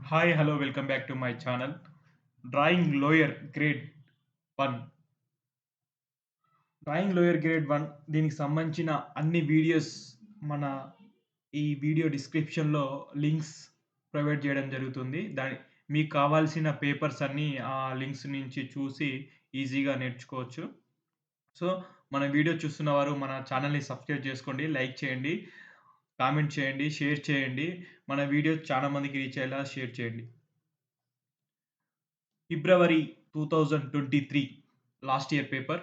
Hi! Hello! Welcome back to my channel. Drawing lower grade 1. Drawing lower grade 1 దీనికి సంబంధించిన అన్ని videos మన ఈ వీడియో డిస్క్రిప్షన్‌లో లింక్స్ ప్రొవైడ్ చేయడం జరుగుతుంది. మీకు కావాల్సిన పేపర్స్ అన్నీ ఆ లింక్స్ నుంచి చూసి ఈజీగా నేర్చుకోవచ్చు. సో, మన వీడియో చూస్తున్నవారు మన ఛానెల్‌ని సబ్స్క్రైబ్ చేసుకోండి, లైక్ చేయండి, కామెంట్ చేయండి, షేర్ చేయండి. మన వీడియో చాలా మందికి రీచ్ అయ్యేలా షేర్ చేయండి. ఫిబ్రవరి 2023 last year paper.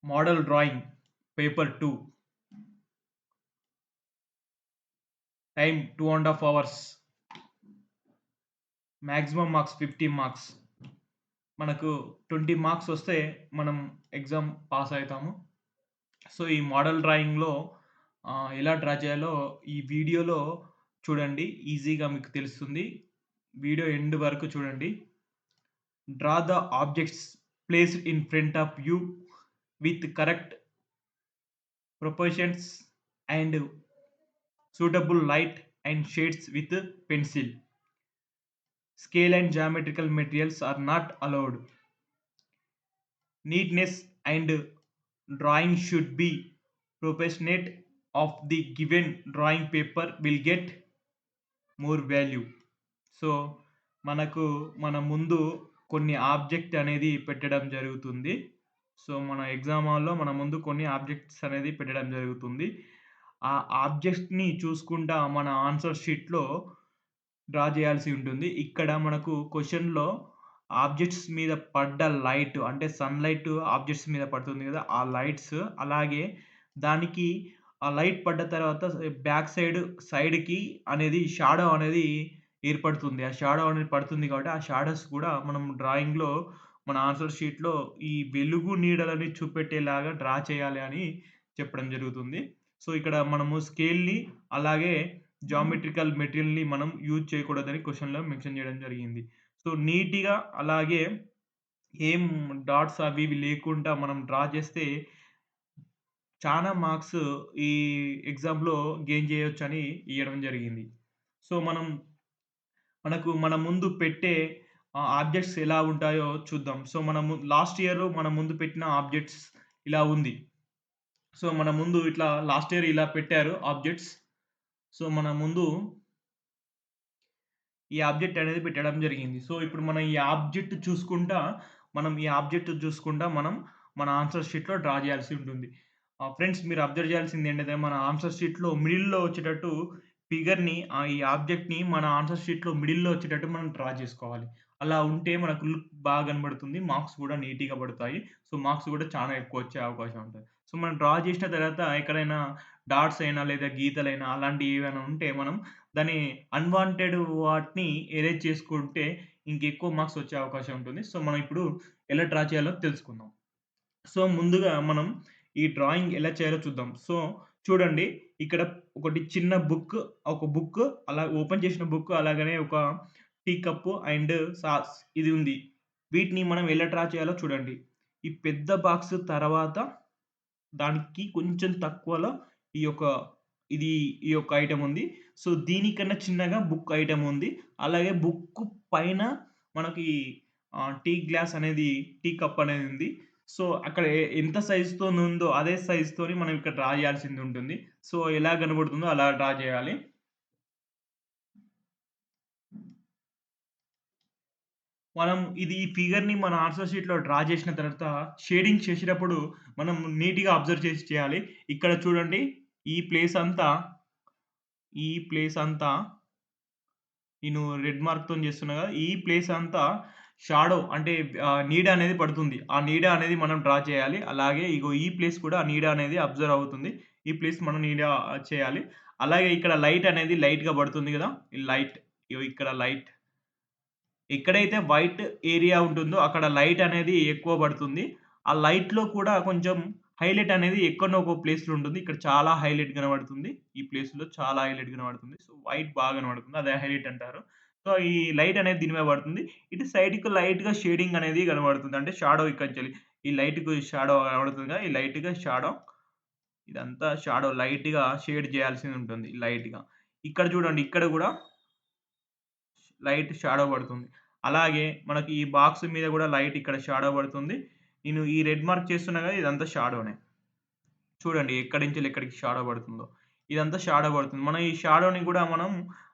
Model drawing paper 2. Time 2½ hours. Maximum marks 50 marks. మనకు 20 మార్క్స్ వస్తే మనం ఎగ్జామ్ పాస్ అయితాము. సో, ఈ మోడల్ డ్రాయింగ్‌లో ఎలా డ్రా చేయాలో ఈ వీడియోలో చూడండి. ఈజీగా మీకు తెలుస్తుంది. వీడియో ఎండ్ వరకు చూడండి. Draw the objects placed in front of you with correct proportions and suitable light and shades with pencil. Scale and geometrical materials are not allowed. Neatness and drawing should be proportionate of the given drawing paper will get more value. So, మనకు మన ముందు కొన్ని object అనేది పెట్టడం జరుగుతుంది. So, మన exam హాల్‌లో మన ముందు కొన్ని ఆబ్జెక్ట్స్ అనేది పెట్టడం జరుగుతుంది. ఆ ఆబ్జెక్ట్స్‌ని చూసుకుంటా మన ఆన్సర్ షీట్‌లో డ్రా చేయాల్సి ఉంటుంది. ఇక్కడ మనకు క్వెషన్‌లో ఆబ్జెక్ట్స్ మీద పడ్డ లైట్ అంటే సన్‌లైట్ ఆబ్జెక్ట్స్ మీద పడుతుంది కదా! ఆ లైట్స్ అలాగే దానికి ఆ లైట్ పడ్డ తర్వాత బ్యాక్ సైడ్‌కి అనేది షాడో అనేది ఏర్పడుతుంది. ఆ షాడో అనేది పడుతుంది కాబట్టి, ఆ షాడోస్ కూడా మనం డ్రాయింగ్‌లో మన ఆన్సర్ షీట్‌లో ఈ వెలుగు నీడలని చూపెట్టేలాగా డ్రా చేయాలి అని చెప్పడం జరుగుతుంది. సో, ఇక్కడ మనము స్కేల్‌ని అలాగే జామెట్రికల్ మెటీరియల్‌ని మనం యూజ్ చేయకూడదని క్వెషన్‌లో మెన్షన్ చేయడం జరిగింది. సో, నీట్‌గా అలాగే ఏం డాట్స్ అవి ఇవి లేకుండా మనం డ్రా చేస్తే చానా మార్క్స్ ఈ ఎగ్జామ్‌లో గెయిన్ చేయొచ్చని ఇయ్యడం జరిగింది. సో, మనకు మన ముందు పెట్టే ఆబ్జెక్ట్స్ ఎలా ఉంటాయో చూద్దాం. సో, లాస్ట్ ఇయర్ మన ముందు పెట్టిన ఆబ్జెక్ట్స్ ఇలా ఉంది. సో, మన ముందు ఇట్లా లాస్ట్ ఇయర్ ఇలా పెట్టారు ఆబ్జెక్ట్స్. సో, మన ముందు ఈ ఆబ్జెక్ట్ అనేది పెట్టడం జరిగింది. సో, ఇప్పుడు మనం ఈ ఆబ్జెక్ట్ చూసుకుంటా, మనం మన ఆన్సర్ షీట్‌లో డ్రా చేయాల్సి ఉంటుంది. ఫ్రెండ్స్ మీరు అబ్జర్వ్ చేయాల్సిందేంటంటే, మన ఆన్సర్ షీట్‌లో మిడిల్‌లో వచ్చేటట్టు ఫిగర్‌ని ఈ ఆబ్జెక్ట్‌ని మన ఆన్సర్ షీట్‌లో మిడిల్‌లో వచ్చేటట్టు మనం డ్రా చేసుకోవాలి. అలా ఉంటే మనకు లుక్ బాగా కనబడుతుంది. మార్క్స్ కూడా నీట్‌గా పడతాయి. సో, మార్క్స్ కూడా చాలా ఎక్కువ వచ్చే అవకాశం ఉంటది. సో, మనం డ్రా చేసిన తర్వాత ఎక్కడైనా డాట్స్ అయినా లేదా గీతలైనా అలాంటివి ఏవైనా ఉంటే మనం దాన్ని అన్‌వాంటెడ్ వాటిని ఎరేజ్ చేసుకుంటే ఇంకెక్కువ మార్క్స్ వచ్చే అవకాశం ఉంటుంది. సో, మనం ఇప్పుడు ఎలా డ్రా చేయాలో తెలుసుకుందాం. సో, ముందుగా మనం ఈ డ్రాయింగ్ ఎలా చేయాలో చూద్దాం. సో, చూడండి ఇక్కడ ఒకటి చిన్న బుక్ అలా ఓపెన్ చేసిన బుక్ అలాగనే ఒక టీ కప్పు అండ్ సాస్ ఇది ఉంది. వీటిని మనం ఎలా డ్రా చేయాలో చూడండి. ఈ పెద్ద బాక్స్ తర్వాత దానికి కొంచెం తక్కువలో ఈ యొక్క ఇది ఈ యొక్క ఐటెమ్ ఉంది. సో, దీనికన్నా చిన్నగా బుక్ ఐటెమ్ ఉంది. అలాగే బుక్ పైన మనకి టీ కప్ అనేది ఉంది. సో, అక్కడ ఎంత సైజ్‌తోనుందో అదే సైజ్‌తోని మనం ఇక్కడ డ్రా చేయాల్సింది ఉంటుంది. సో, ఎలా కనబడుతుందో అలా డ్రా చేయాలి. ఈ ఫిగర్‌ని మన ఆన్సర్ షీట్‌లో డ్రా చేసిన తర్వాత షేడింగ్ చేసేటప్పుడు మనం నీట్‌గా అబ్జర్వ్ చేసి చేయాలి. ఇక్కడ చూడండి ఈ ప్లేస్ అంతా, ఈ ప్లేస్ అంతా నేను రెడ్ మార్క్‌తోని చేస్తున్నా కదా! ఈ ప్లేస్ అంతా షాడో అంటే నీడ అనేది పడుతుంది. ఆ నీడ అనేది మనం డ్రా చేయాలి. అలాగే ఇగో ఈ ప్లేస్ కూడా నీడ అనేది అబ్జర్వ్ అవుతుంది. ఈ ప్లేస్ మనం నీడ చేయాలి. అలాగే ఇక్కడ లైట్ అనేది లైట్‌గా పడుతుంది కదా! ఈ లైట్ ఇగో ఇక్కడ లైట్. ఎక్కడైతే వైట్ ఏరియా ఉంటుందో అక్కడ లైట్ అనేది ఎక్కువ పడుతుంది. ఆ లైట్‌లో కూడా కొంచెం హైలైట్ అనేది ఎక్కడనో ఒక ప్లేస్‌లో ఉంటుంది. ఇక్కడ చాలా హైలైట్ కనబడుతుంది. ఈ ప్లేస్‌లో చాలా హైలైట్ కనబడుతుంది. సో, వైట్ బాగా కనబడుతుంది. అదే హైలైట్ అంటారు. సో, ఈ లైట్ అనేది దీని మీద పడుతుంది. ఇటు సైడ్‌కి లైట్‌గా షేడింగ్ అనేది కనబడుతుంది. అంటే షాడో ఇక్కడికెళ్ళి ఈ లైట్‌కి షాడో కనబడుతుందిగా ఈ లైట్‌గా షాడో ఇదంతా షాడో లైట్‌గా షేడ్ చేయాల్సి ఉంటుంది లైట్‌గా. ఇక్కడ చూడండి ఇక్కడ గూడా లైట్ షాడో పడుతుంది. అలాగే మనకి ఈ బాక్స్ మీద గూడా లైట్ ఇక్కడ షాడో పడుతుంది. నేను ఈ రెడ్ మార్క్ చేస్తున్నా గదా! ఇదంతా షాడోనే. చూడండి ఎక్కడి నుంచెల్లి ఎక్కడికి షాడో పడుతుందో. ఇదంతా షాడో పడుతుంది. మనం ఈ షాడోని గూడా మనం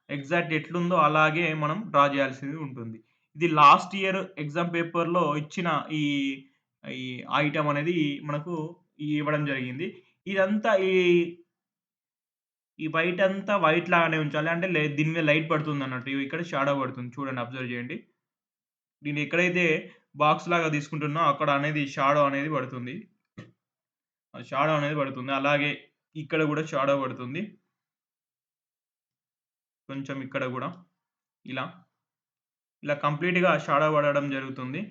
ఎగ్జాక్ట్ ఎట్లుందో అలాగే మనం డ్రా చేయాల్సింది ఉంటుంది. ఇది లాస్ట్ ఇయర్ ఎగ్జామ్ పేపర్‌లో ఇచ్చిన ఈ, ఈ ఐటెమ్ అనేది మనకు ఇవ్వడం జరిగింది. ఇదంతా ఈ వైట్ అంతా వైట్ లాగానే ఉంచాలి. అంటే దీని మీద లైట్ పడుతుందన్నట్టు. ఇగో ఇక్కడ షాడో పడుతుంది. చూడండి అబ్జర్వ్ చేయండి. నేను ఎక్కడైతే బాక్స్ లాగా తీసుకుంటున్నో అక్కడ అనేది షాడో అనేది పడుతుంది. షాడో అనేది పడుతుంది. అలాగే ఇక్కడ గూడా షాడో పడుతుంది. కొంచెం ఇక్కడ గూడా ఇలా. ఇలా కంప్లీట్‌గా షాడో పడడం జరుగుతుంది.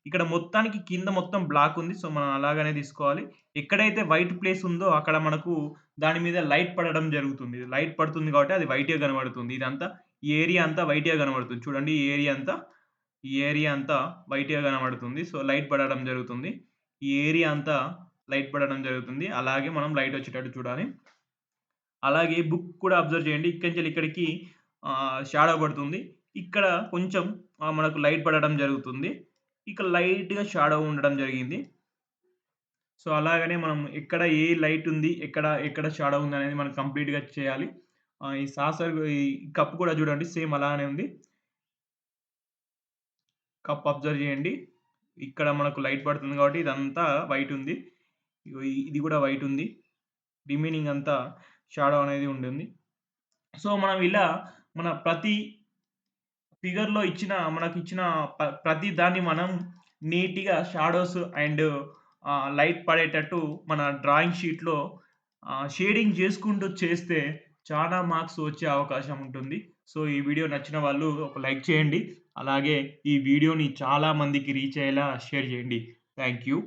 ఇక్కడ మొత్తానికి కింద మొత్తం బ్లాక్ ఉంది. సో, మనం అలాగనే తీసుకోవాలి. ఎక్కడైతే వైట్ ప్లేస్ ఉందో అక్కడ మనకు దాని మీద లైట్ పడడం జరుగుతుంది. లైట్ పడుతుంది కాబట్టి అది వైట్‌గా కనబడుతుంది. ఇదంతా ఈ ఏరియా అంతా వైట్‌గా కనబడుతుంది. చూడండి ఈ ఏరియా అంతా వైట్‌గా కనబడుతుంది. సో, లైట్ పడడం జరుగుతుంది. ఈ ఏరియా అంతా లైట్ పడడం జరుగుతుంది. అలాగే మనం లైట్ వచ్చేటట్టు చూడాలి. అలాగే బుక్ కూడా అబ్జర్వ్ చేయండి. ఇక్కడి నుంచెల్లి ఇక్కడికి షాడో పడుతుంది. ఇక్కడ కొంచెం మనకు లైట్ పడడం జరుగుతుంది. ఇక్కడ లైట్‌గా షాడో ఉండడం జరిగింది. సో, అలాగనే మనం ఎక్కడ ఏ లైట్ ఉంది, ఎక్కడ షాడో ఉందనేది మనం కంప్లీట్‌గా చేయాలి. ఈ సాసర్ ఈ కప్ కూడా చూడండి సేమ్ అలానే ఉంది. కప్ అబ్జర్వ్ చేయండి. ఇక్కడ మనకు లైట్ పడుతుంది కాబట్టి ఇదంతా వైట్ ఉంది. ఇగో ఇది కూడా వైట్ ఉంది. రిమైనింగ్ అంతా షాడో అనేది ఉంటుంది. సో, మనం ఇలా మన ప్రతి ఫిగర్‌లో మనకిచ్చిన ప్రతి దాన్ని మనం నీట్‌గా షాడోస్ అండ్ లైట్ పడేటట్టు మన డ్రాయింగ్ షీట్‌లో షేడింగ్ చేసుకుంటూ చేస్తే చాలా మార్క్స్ వచ్చే అవకాశం ఉంటుంది. సో, ఈ వీడియో నచ్చిన వాళ్ళు ఒక లైక్ చేయండి. అలాగే ఈ వీడియోని చాలా మందికి రీచ్ అయ్యేలా షేర్ చేయండి. Thank you.